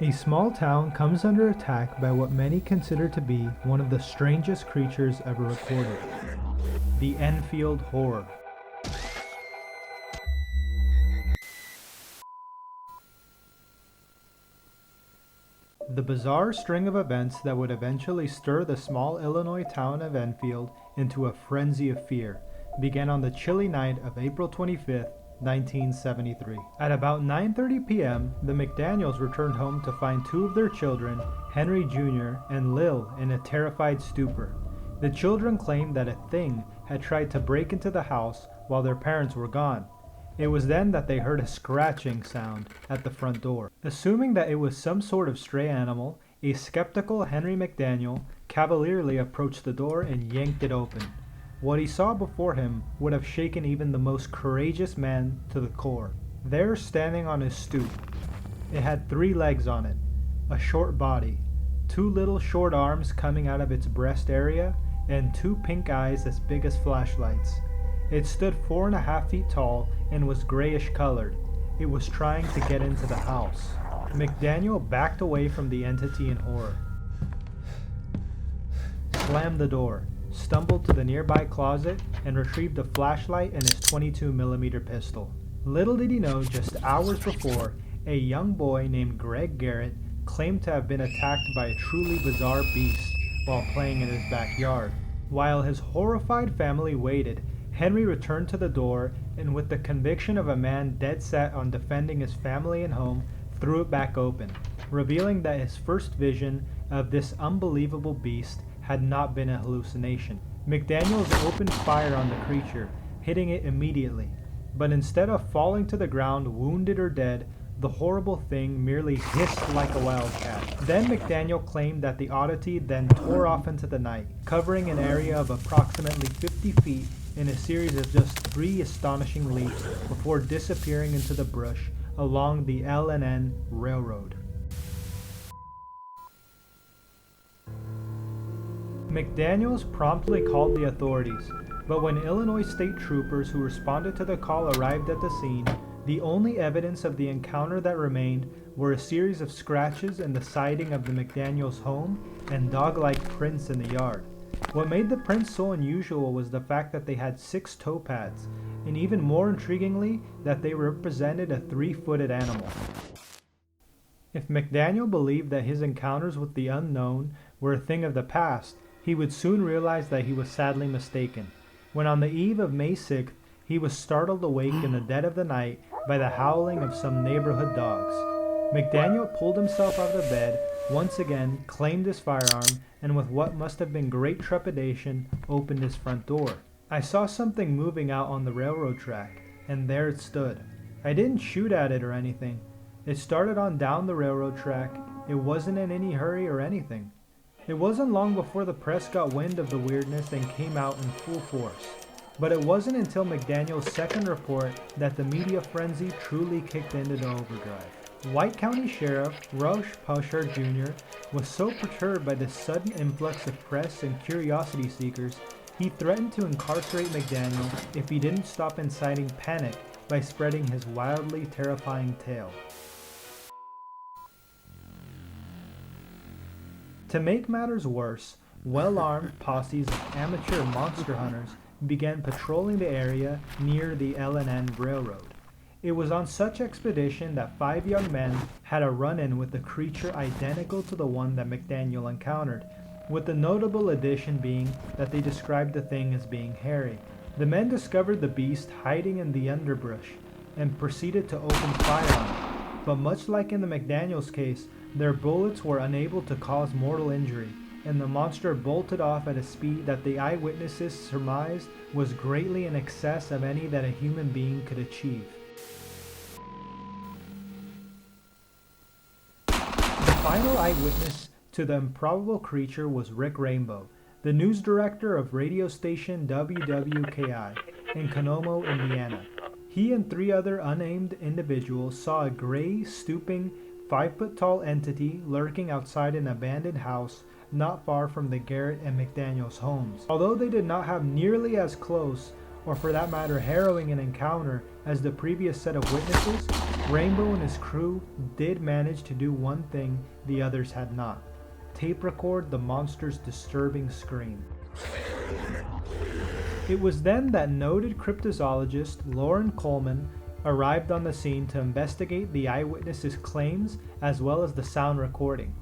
A small town comes under attack by what many consider to be one of the strangest creatures ever recorded, the Enfield Horror. The bizarre string of events that would eventually stir the small Illinois town of Enfield into a frenzy of fear began on the chilly night of April 25th, 1973. At about 9:30 p.m., the McDaniels returned home to find two of their children, Henry Jr. and Lil, in a terrified stupor. The children claimed that a thing had tried to break into the house while their parents were gone. It was then that they heard a scratching sound at the front door. Assuming that it was some sort of stray animal, a skeptical Henry McDaniel cavalierly approached the door and yanked it open. What he saw before him would have shaken even the most courageous man to the core. There, standing on his stoop, it had 3 legs on it, a short body, 2 little short arms coming out of its breast area, and 2 pink eyes as big as flashlights. It stood 4.5 feet tall and was grayish colored. It was trying to get into the house. McDaniel backed away from the entity in horror, slammed the door, stumbled to the nearby closet, and retrieved a flashlight and his 22mm pistol. Little did he know, just hours before, a young boy named Greg Garrett claimed to have been attacked by a truly bizarre beast while playing in his backyard. While his horrified family waited, Henry returned to the door and, with the conviction of a man dead set on defending his family and home, threw it back open, revealing that his first vision of this unbelievable beast had not been a hallucination. McDaniels opened fire on the creature, hitting it immediately, but instead of falling to the ground wounded or dead, the horrible thing merely hissed like a wildcat. Then McDaniel claimed that the oddity then tore off into the night, covering an area of approximately 50 feet in a series of just 3 astonishing leaps before disappearing into the brush along the L&N Railroad. McDaniels promptly called the authorities, but when Illinois state troopers who responded to the call arrived at the scene, the only evidence of the encounter that remained were a series of scratches in the siding of the McDaniels' home and dog-like prints in the yard. What made the prints so unusual was the fact that they had 6 toe pads, and even more intriguingly, that they represented a 3-footed animal. If McDaniel believed that his encounters with the unknown were a thing of the past, he would soon realize that he was sadly mistaken, when on the eve of May 6th, he was startled awake in the dead of the night by the howling of some neighborhood dogs. McDaniel pulled himself out of bed, once again claimed his firearm, and with what must have been great trepidation, opened his front door. I saw something moving out on the railroad track, and there it stood. I didn't shoot at it or anything. It started on down the railroad track. It wasn't in any hurry or anything. It wasn't long before the press got wind of the weirdness and came out in full force. But it wasn't until McDaniel's second report that the media frenzy truly kicked into overdrive. White County Sheriff Rush Pusher Jr. was so perturbed by this sudden influx of press and curiosity seekers, he threatened to incarcerate McDaniel if he didn't stop inciting panic by spreading his wildly terrifying tale. To make matters worse, well-armed posses of amateur monster hunters began patrolling the area near the L&N Railroad. It was on such expedition that 5 young men had a run-in with a creature identical to the one that McDaniel encountered, with the notable addition being that they described the thing as being hairy. The men discovered the beast hiding in the underbrush and proceeded to open fire on it, but much like in the McDaniels case, their bullets were unable to cause mortal injury, and the monster bolted off at a speed that the eyewitnesses surmised was greatly in excess of any that a human being could achieve. The final eyewitness to the improbable creature was Rick Rainbow, the news director of radio station WWKI in Kokomo, Indiana. He and 3 other unnamed individuals saw a gray, stooping, 5-foot-tall entity lurking outside an abandoned house not far from the Garrett and McDaniels homes. Although they did not have nearly as close, or for that matter harrowing an encounter as the previous set of witnesses, Rainbow and his crew did manage to do one thing the others had not: tape record the monster's disturbing scream. It was then that noted cryptozoologist Lauren Coleman arrived on the scene to investigate the eyewitnesses' claims as well as the sound recording.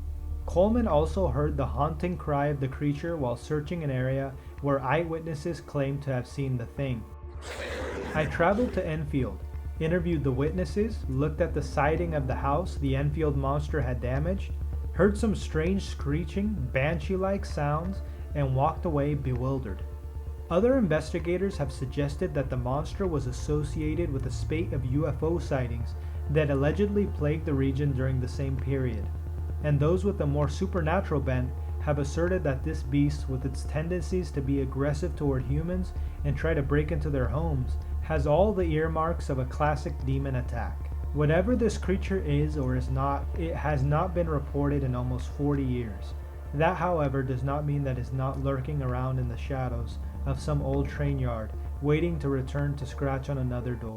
Coleman also heard the haunting cry of the creature while searching an area where eyewitnesses claimed to have seen the thing. I traveled to Enfield, interviewed the witnesses, looked at the siding of the house the Enfield Monster had damaged, heard some strange screeching, banshee-like sounds, and walked away bewildered. Other investigators have suggested that the monster was associated with a spate of UFO sightings that allegedly plagued the region during the same period, and those with a more supernatural bent have asserted that this beast, with its tendencies to be aggressive toward humans and try to break into their homes, has all the earmarks of a classic demon attack. Whatever this creature is or is not, it has not been reported in almost 40 years. That, however, does not mean that it's not lurking around in the shadows of some old train yard, waiting to return to scratch on another door.